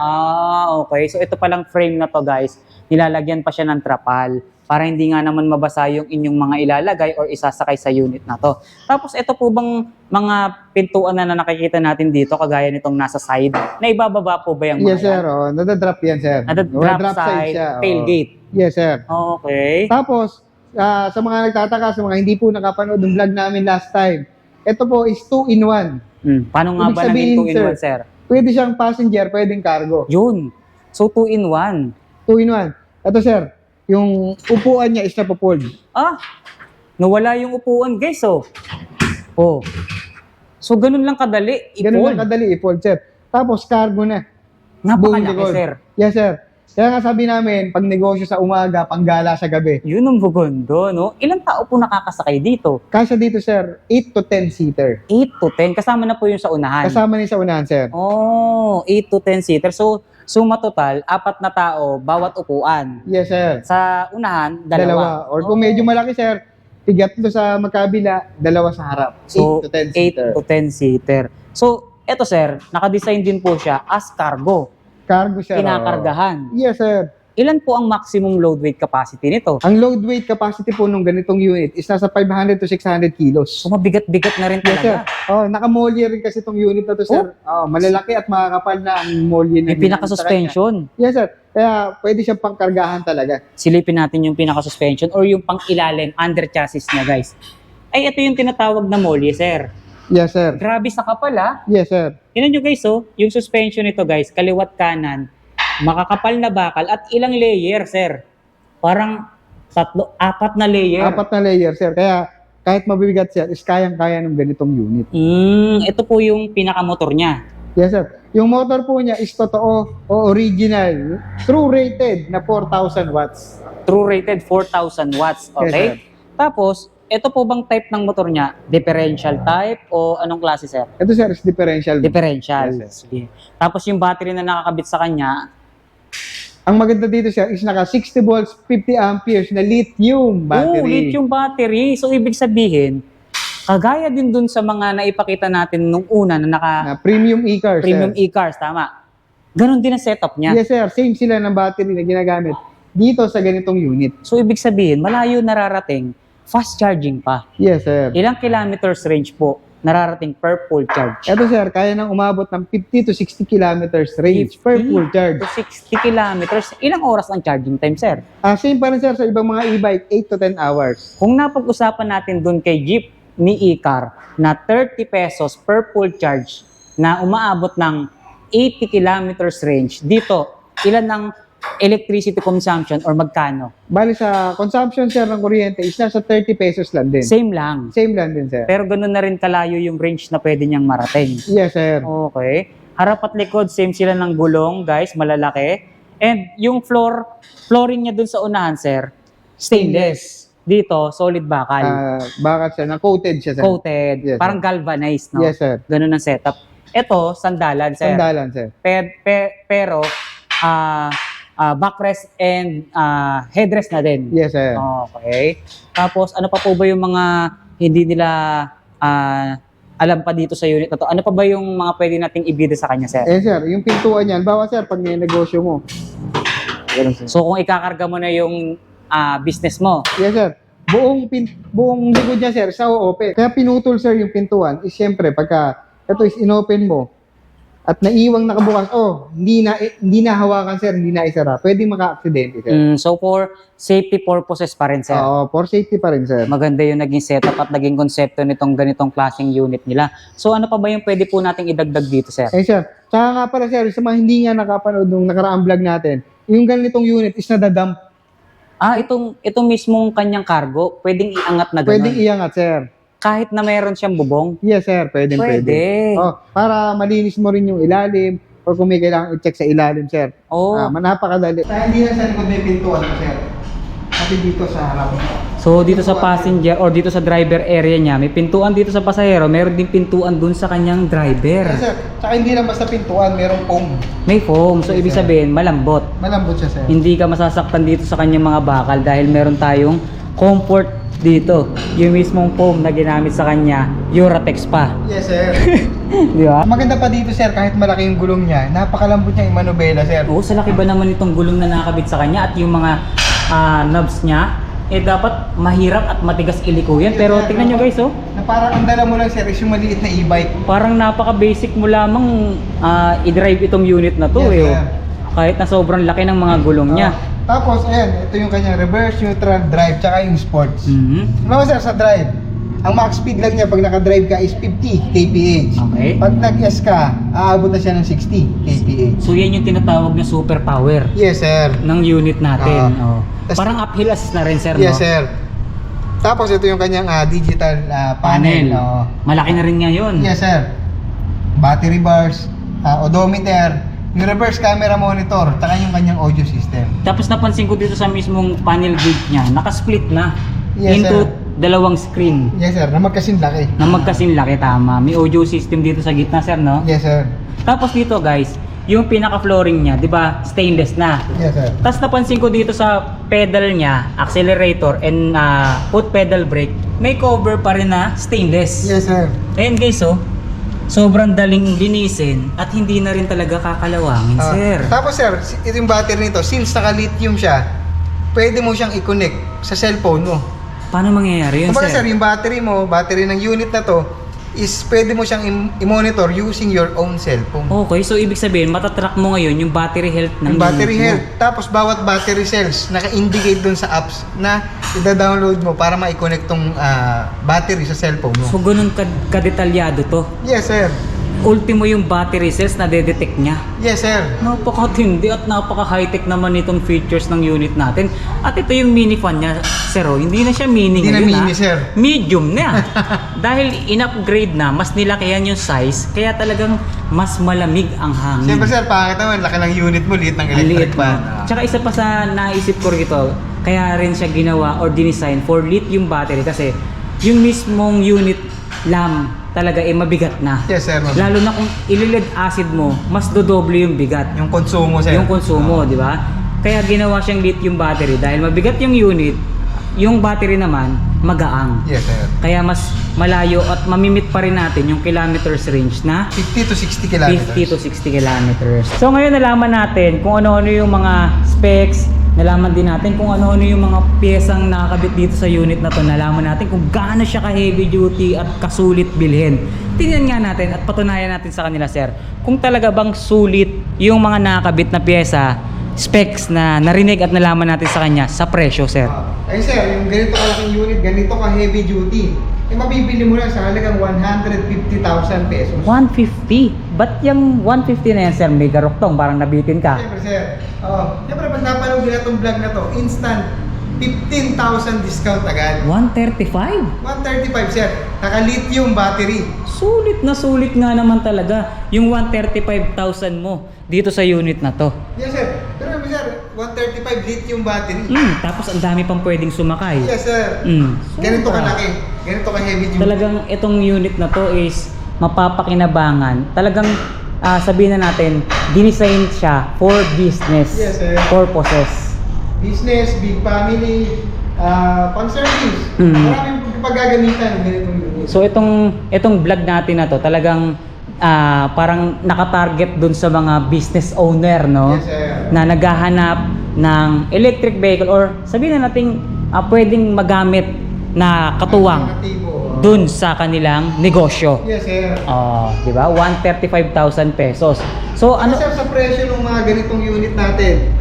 Okay. So ito palang frame na to, guys. Nilalagyan pa siya ng trapal para hindi nga naman mabasa yung inyong mga ilalagay or isasakay sa unit na to. Tapos ito po bang mga pintuan na nakikita natin dito kagaya nitong nasa side, na ibababa po ba yung mga Yes, sir. Oh, nadadrop yan, sir. Drop Nadadrop side, siya. Oh. tailgate. Yes, sir. Okay. Tapos, sa mga nagtataka, sa mga hindi po nakapanood ng vlog namin last time, ito po is 2-in-1. Paano nga Ibig ba sabihin, naging 2-in-1, sir? Pwede siyang passenger, pwedeng cargo. Yun. So 2-in-1. 2-in-1. Ito, sir, yung upuan niya is napopold. Nawala yung upuan, guys, Oh. So, ganun lang kadali. Ganun lang I-fold. kadali i-fold, sir. Tapos, cargo na. Buong Napakalaki, likod. sir. Yes, sir. Kaya nga sabi namin, pag negosyo sa umaga, panggala sa gabi. Yun ang bugondo, no? Ilang tao po nakakasakay dito? Kasya dito, sir, 8 to 10 seater. 8 to 10. Kasama na po yung sa unahan. Kasama niya sa unahan, sir. 8 to 10 seater. So, suma total, 4 na tao, bawat upuan. Yes, sir. Sa unahan, dalawa. Or kung medyo malaki, sir, tigatlo sa magkabila, dalawa sa harap. 8 So, to 10 8 seater. to 10 seater. So, eto sir, nakadesign din po siya as cargo. Cargo, sir. Kinakargahan. Yes, sir. Ilan po ang maximum load weight capacity nito? Ang load weight capacity po nung ganitong unit is nasa 500 to 600 kilos. So, mabigat-bigat na rin Yes, sir. talaga. Naka-molly rin kasi itong unit na to, sir. Malalaki at makakapal na ang molly na May pinaka-suspension. Yes, sir. Kaya pwede siyang pangkargahan talaga. Silipin natin yung pinaka-suspension or yung pang-ilalim under chassis niya, guys. Ay, ito yung tinatawag na molly, sir. Yes, sir. Grabe sa kapal, Yes, sir. Tingnan nyo, guys, yung suspension nito, guys, kaliwat kanan, makakapal na bakal at ilang layer, sir. Parang 4 na layer. 4 na layer, sir. Kaya kahit mabibigat, sir, is kayang-kaya ng ganitong unit. Ito po yung pinaka-motor niya. Yes, sir. Yung motor po niya is totoo o original, true rated na 4,000 watts. True rated 4,000 watts. Okay? Yes, sir. Tapos, ito po bang type ng motor niya? Differential type o anong klase, sir? Ito, sir, is differential. Differential. Yes, Sige. Tapos yung battery na nakakabit sa kanya, Ang maganda dito, sir, is naka 60 volts, 50 amperes na lithium battery. lithium battery. So, ibig sabihin, kagaya din dun sa mga naipakita natin nung una na Na premium e-car, premium sir. e-cars, tama. Ganon din ang setup niya. Yes, sir. Same sila ng battery na ginagamit dito sa ganitong unit. So, ibig sabihin, malayo nararating, fast charging pa. Yes, sir. Ilang kilometers range po nararating per full charge? Ito, sir, kaya nang umabot ng 50 to 60 kilometers range per 50 full charge. to 60 kilometers. Ilang oras ang charging time, sir? Same pa rin, sir, sa ibang mga e-bike, 8 to 10 hours. Kung napag-usapan natin dun kay Jeep ni e-car na 30 pesos per full charge na umaabot ng 80 kilometers range, dito, ilan ang electricity consumption or magkano? Bali sa consumption, sir, ng kuryente is nasa 30 pesos lang din. Same lang. Same lang din, sir. Pero ganun na rin kalayo yung range na pwede niyang marating. Yes, sir. Okay. Harap at likod, same sila ng gulong, guys, malalaki. And yung flooring niya dun sa unahan, sir, stainless. Dito, solid bakal. Bakit, sir? Na-coated siya, sir. Coated. Yes, Parang galvanized, no? Yes, sir. Ganun ang setup. Ito, sandalan, sir. Sandalan, sir. Pero, backrest and headrest na din. Yes, sir. Okay. Tapos, ano pa po ba yung mga hindi nila alam pa dito sa unit na to? Ano pa ba yung mga pwede nating ibida sa kanya, sir? Sir, yung pintuan yan, bawa sir, pag may negosyo mo. Ganun, sir. So, kung ikakarga mo na yung business mo, Yes, sir. Buong likod niya, sir, sa open. Kaya pinutol, sir, yung pintuan is siyempre, pagka ito is inopen mo at naiwang nakabukas, hindi na hawakan, sir, hindi na isara. Pwede maka-aksidente, sir. so for safety purposes pa rin, sir. Oo, for safety pa rin, sir. Maganda yung naging setup at naging konsepto nitong ganitong klaseng unit nila. So, ano pa ba yung pwede po nating idagdag dito, sir? Sir, tsaka nga pala, sir, sa mga hindi nga nakapanood nung nakaraang vlog natin, yung ganitong unit is nadadump. Itong mismong kanyang cargo, pwedeng iangat na gano'n. Pwedeng iangat, sir. Kahit na mayroon siyang bubong. Yes, sir. Pwede. Para malinis mo rin yung ilalim or kung may kailangan i-check sa ilalim, sir. Napakadali. Sa hindi na sa likod may pintuan, sir. Kasi dito sa harap. So, dito sa passenger or dito sa driver area niya, may pintuan dito sa pasahero, meron din pintuan dun sa kanyang driver. Yes, sir. Tsaka hindi lang basta pintuan, merong foam. May foam. So, Yes, ibig sir. sabihin, malambot. Malambot siya, sir. Hindi ka masasaktan dito sa kanyang mga bakal dahil meron tayong comfort dito. Yung mismong foam na ginamit sa kanya, Uratex pa. Yes, sir. Di ba? Maganda pa dito, sir, kahit malaki yung gulong niya, napakalambot niya yung manubela, sir. Oo, sa laki ba naman itong gulong na nakakabit sa kanya at yung mga knobs niya, dapat mahirap at matigas iliko yan. Pero tingnan nyo guys, Na parang ang dala mo lang, sir, is yung maliit na e-bike. parang napaka-basic mo lamang i-drive itong unit na to. Yes, sir. Kahit na sobrang laki ng mga gulong niya. Tapos, ayan, ito yung kanyang reverse, neutral, drive, tsaka yung sports. Mhm. Diba, sir, sa drive, ang max speed lang niya pag naka-drive ka is 50 kph. Okay. Pag nag-S ka, aabot na siya ng 60 kph. So yan yung tinatawag na super power Yes, sir. ng unit natin. Tas- Parang uphill assist na rin, sir, Yes, no? sir. Tapos ito yung kanyang digital panel. Malaki na rin nga yun. Yes, sir. Battery bars, odometer, yung reverse camera monitor, tsaka yung kanyang audio system. Tapos napansin ko dito sa mismong panel grid niya, nakasplit na Yes, into sir. dalawang screen Yes, sir. Na magkasing laki. na magkasing laki, tama. May audio system dito sa gitna, sir, no? Yes, sir. Tapos dito, guys, yung pinaka-flooring niya, di ba, stainless na. Yes, sir. Tapos napansin ko dito sa pedal niya, accelerator and foot pedal brake, may cover pa rin na stainless. Yes, sir. Ayan guys, sobrang daling linisin at hindi na rin talaga kakalawangin, sir. Tapos, sir, ito yung battery nito, since naka-lithium siya, pwede mo siyang i-connect sa cellphone mo. Paano mangyayari yun, Kumbaga, sir? sir, yung battery mo, battery ng unit na to, is pwede mo siyang i-monitor using your own cellphone. Okay, so ibig sabihin, matatrack mo ngayon yung battery health ng Yung battery unit mo. health. Tapos bawat battery cells, naka-indicate dun sa apps na ida-download mo para ma-connect tong battery sa cellphone mo. So ganun kadetalyado to. Yes, sir. Ultimo yung battery cells na de-detect niya. Yes, sir. Napakatindi at napaka-high-tech naman itong features ng unit natin. At ito yung mini fan niya, sir. Hindi na siya mini Hindi na ngayon, mini, sir. Medium na. Dahil in-upgrade na, mas nilakihan yung size, kaya talagang mas malamig ang hangin. Siyempre, sir, pakita mo, laki ng unit mo, liit ng Ang electric liit fan. mo. Tsaka isa pa sa naisip ko rito, kaya rin siya ginawa or dinesign for lithium battery kasi yung mismong unit lamp talaga mabigat na. Yes, sir. Lalo na kung ililid acid mo, mas dodoble yung bigat. Yung konsumo, sir. Yung konsumo, di ba? Kaya ginawa siyang lithium battery dahil mabigat yung unit, yung battery naman magaang. Yes, sir. Kaya mas malayo at mamimit pa rin natin yung kilometers range na 50 to 60 kilometers. 50 to 60 kilometers. So ngayon nalaman natin kung ano-ano yung mga specs, nalaman din natin kung ano-ano yung mga piyesang nakakabit dito sa unit na to. Nalaman natin kung gaano siya ka-heavy duty at kasulit bilhin. Tingnan nga natin at patunayan natin sa kanila, sir, kung talaga bang sulit yung mga nakakabit na piyesa, specs na narinig at nalaman natin sa kanya sa presyo, sir. Ay, sir, yung ganito kalaking unit, ganito ka heavy duty, mabibili mo lang sa halagang 150,000 pesos. 150? Ba't yung 150 na yan, sir? May garoktong, parang nabitin ka. Siyempre, sir. Siyempre, pag napanood nila itong vlog na to, instant 15,000 discount agad. 135? 135, sir. Naka-lithium battery. Sulit na sulit nga naman talaga yung 135,000 mo dito sa unit na to. Yes, sir. Pero, sir, 135 lithium battery. Tapos ang dami pang pwedeng sumakay. Yes, sir. Mm. Ganito Sobra. kalaki. Ganito ka heavy duty. Talagang itong unit na to is mapapakinabangan. Talagang sabihin na natin, dinisign siya for business Yes, sir. purposes. Business, big family, pang-service. Mm. Maraming paggagamitan ng ganitong unit. So itong vlog natin na to, talagang parang nakatarget dun sa mga business owner, no? Yes, sir. Na naghahanap ng electric vehicle or sabihin na natin pwedeng magamit na katuwang Alternatibo. dun sa kanilang negosyo. Yes, sir. Oh, di ba? 135,000 pesos. So ano? Sir, sa presyo ng mga ganitong unit natin,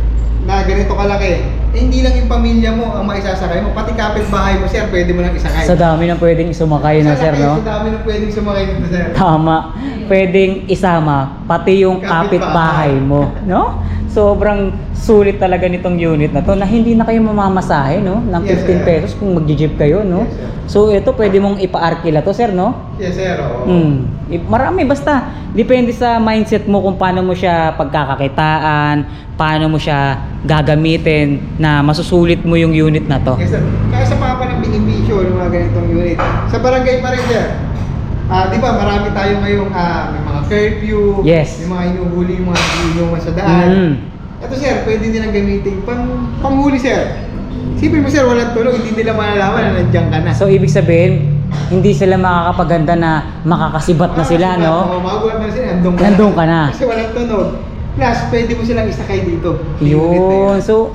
na ganito kalaki, hindi lang yung pamilya mo ang maisasakay mo, pati kapitbahay mo, sir, pwede mo lang isakay. Sa dami ng pwedeng sumakay na, sir, no? Sa dami ng pwedeng sumakay nito, sir. Tama. Pwedeng isama pati yung kapitbahay mo, no? Sobrang sulit talaga nitong unit na to na hindi na kayo mamamasahe, no? Ng 15 Yes, sir. pesos kung mag-jeep kayo, no? Yes, sir. So ito pwede mong ipa-arkila to, sir, no? Yes, sir. Oo. Marami, basta depende sa mindset mo kung paano mo siya pagkakakitaan, paano mo siya gagamitin na masusulit mo yung unit na to. Yes, sir. Kaya sa papa ng benepisyo ng mga ganitong unit. Sa barangay pa rin, sir. Di ba, marami tayo ngayong may mga curfew, Yes. may mga hinuhuli yung mga inuman sa daan. Mm. Ito, sir, pwede nilang gamitin panghuli, sir. Sipin mo, sir, walang tulog, hindi nila malalaman na nandiyan ka na. So ibig sabihin, hindi sila makakapaganda na makakasibat na sila, no? Magulat na sila, Nandun ka na. Kasi walang tunog. Plus, pwede mo silang isakay dito. Unit na Yun. So,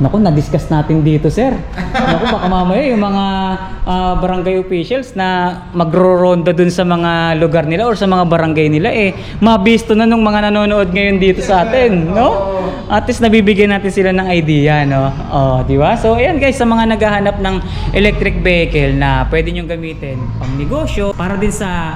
naku, na-discuss natin dito, sir. Naku, baka mamaya yung mga barangay officials na magro-ronda dun sa mga lugar nila or sa mga barangay nila, mabisto na nung mga nanonood ngayon dito sa atin, no? At least nabibigyan natin sila ng idea, no? Oh, di ba? So, ayan guys, sa mga naghahanap ng electric vehicle na pwede nyo gamitin pang negosyo, para din sa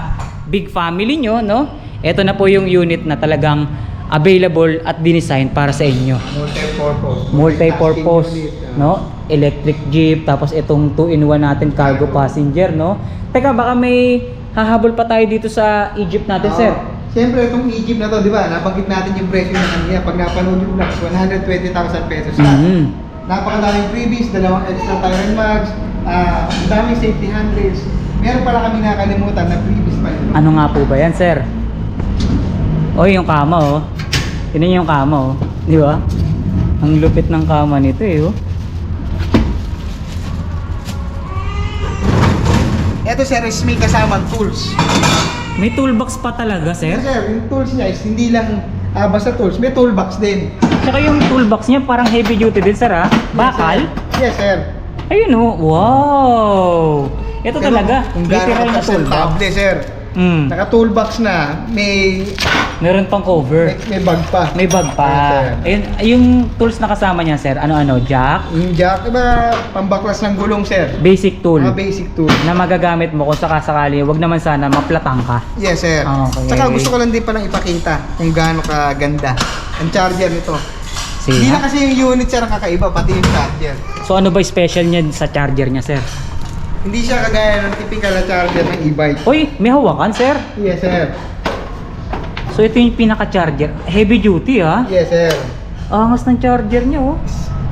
big family nyo, no? Ito na po yung unit na talagang available at dinesign para sa inyo. Multi-purpose. Multi-purpose, Multitasking unit, no? Electric jeep, tapos itong 2-in-1 natin cargo passenger, no? Teka, baka may hahabol pa tayo dito sa Egypt natin, sir. Siyempre, itong Egypt na to, di ba? Nabanggit natin yung presyo na kanina. Pag napanood yung vlogs, 120,000 pesos na. Mhm. Napakadaming freebies, dalawang extra tire and mags, ang daming safety handrails. Meron pala kami nakalimutan na freebies pa rin. Ano nga po ba yan, sir? Oy, yung kama, oh. Tingnan yung kama, oh. Di ba? Ang lupit ng kama nito, oh. Ito, sir, is may kasamang tools. May toolbox pa talaga, sir? Yes, sir, yung tools niya is hindi lang basta tools, may toolbox din. Tsaka yung toolbox niya parang heavy duty din, sir, ah. Bakal? Yes, sir. Ayun, oh. Wow! Ito Pero talaga. kung gaano Literal na ka presentable, sir. Naka-toolbox na, Meron pang cover. may bag pa. May bag pa. Yes, sir. Ayun, yung tools na kasama niya, sir, ano-ano, jack, Yung jack, iba, pambaklas ng gulong, sir. basic tool Mga basic tool. na magagamit mo kung sakasakali, wag naman sana maplatang ka. Yes, sir. Okay. Saka gusto ko lang din palang ipakita kung gaano kaganda ang charger nito. Hindi na See? kasi yung unit, sir, ang kakaiba, pati yung charger. So ano ba special niya sa charger niya, sir? Hindi siya kagaya ng typical na charger ng e-bike. Uy, may hawakan, sir. Yes, sir. So ito yung pinaka-charger. Heavy duty, ha? Yes, sir. Angas ng charger niya, oh.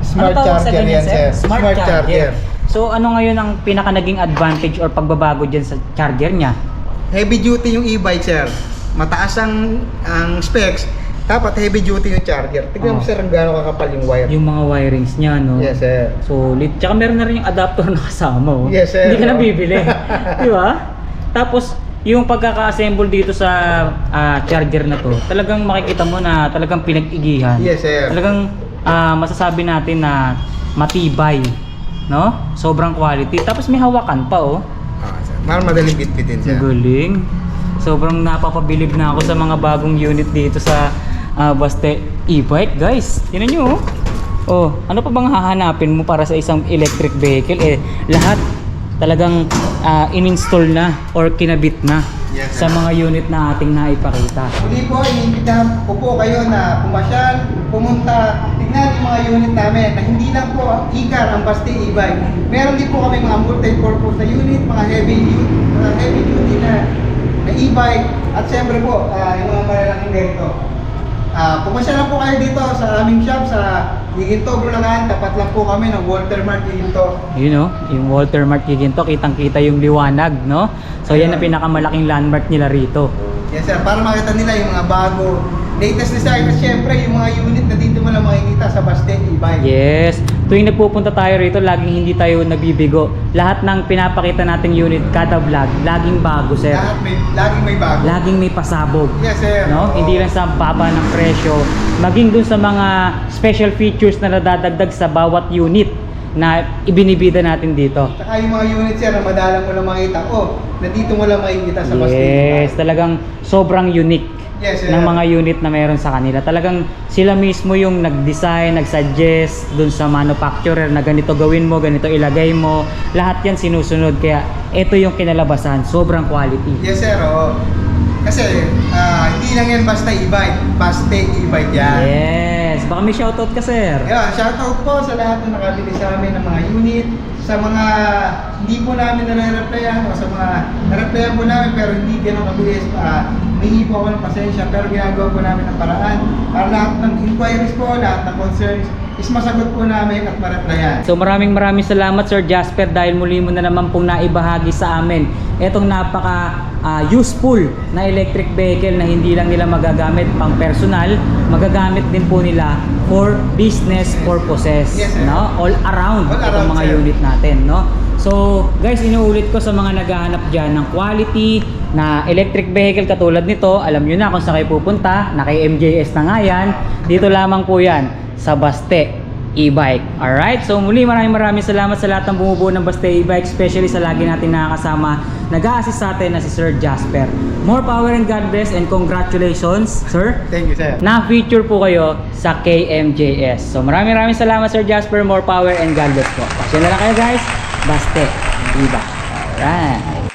Smart tawag sa charger ganyan, yan, sir. Smart charger. So ano ngayon ang pinaka naging advantage or pagbabago dyan sa charger niya? Heavy duty yung e-bike, sir. Mataas ang specs. Dapat heavy duty yung charger. Tignan mo, Oh. sir, kung gaano kakapal yung wire. Yung mga wirings niya, no? Yes, sir. Solid. Tsaka meron na rin yung adapter na kasama, oh. Yes, sir. Hindi ka na bibili. Di ba? Tapos, yung pagkaka-assemble dito sa charger na to, talagang makikita mo na talagang pinag-igihan. Yes, sir. Talagang masasabi natin na matibay, no? Sobrang quality. Tapos may hawakan pa, oh. Sir. Madaling bitbitin, sir. Galing. Sobrang napapabilib na ako sa mga bagong unit dito sa Baste e-bike, guys. Tingnan nyo, oh. Oh, ano pa bang hahanapin mo para sa isang electric vehicle? Lahat talagang in-install na or kinabit na Yes, sa sir. mga unit na ating naipakita. Muli po, iniimbitahan ko po kayo na pumasyal, pumunta, tignan yung mga unit namin na hindi lang po ang ICAR, ang Baste e-bike. Meron din po kami mga multi-purpose na unit, mga heavy duty na e-bike, at siyempre po, yung mga malalaking ganito. pumasya lang po kayo dito sa aming shop sa Giginto, Bulacan. Tapat lang po kami ng Walter Mart Giginto. You know, yung Walter Mart Giginto, kitang-kita yung liwanag, no? So yan ang pinakamalaking landmark nila rito. Yes sir, para makita nila yung mga bago, latest design. At syempre, yung mga unit na dito mo lang makikita sa Baste e-bike. Yes. Tuwing nagpupunta tayo rito, laging hindi tayo nabibigo. Lahat ng pinapakita nating unit kada vlog, laging bago, sir. Laging may bago. Laging may pasabog. Yes sir. No? Oo. Hindi lang sa baba ng presyo, maging dun sa mga special features na nadadagdag sa bawat unit na ibinibida natin dito. Saka yung mga unit sir na madalang mo lang makita. Nandito mo lang makikita sa Baste Yes, e-bike. talagang sobrang unique. Yes sir. Ng mga unit na meron sa kanila. Talagang sila mismo yung nag-design, nag-suggest dun sa manufacturer na ganito gawin mo, ganito ilagay mo. Lahat yan sinusunod. Kaya ito yung kinalabasan. Sobrang quality. Yes sir, oo. Kasi hindi lang yan basta e-bike. Baste e-bike yan. Yes. Baka may shoutout ka, sir. Yeah, shoutout po sa lahat na nakabili sa amin ng mga unit, sa mga hindi po namin nare-replyan o sa mga nare-replyan po namin pero hindi ganun kabilis. Hingi po ako ng pasensya pero ginagawa po namin ng paraan para lahat ng inquiries po, lahat ng concerns is masagot po namin at ma-replyan. So maraming salamat, Sir Jasper, dahil muli mo na naman pong naibahagi sa amin etong napaka useful na electric vehicle na hindi lang nila magagamit pang personal, magagamit din po nila for business purposes. Yes, sir. No? All around All itong around, mga sir. unit natin, no? So guys, inuulit ko sa mga naghahanap dyan ng quality na electric vehicle katulad nito, alam nyo na kung saan kayo pupunta, na kay MJS na nga yan, dito lamang po yan sa Baste e-bike. Alright, so muli maraming salamat sa lahat ng bumubuo ng Baste e-bike, especially sa lagi natin nakakasama, nag-a-assist sa atin na si Sir Jasper. More power and God bless and congratulations, sir. Thank you sir. Na-feature po kayo sa KMJS. So maraming salamat, Sir Jasper. More power and God bless po. Pasyon na lang kayo guys. Baste e-bike. Alright.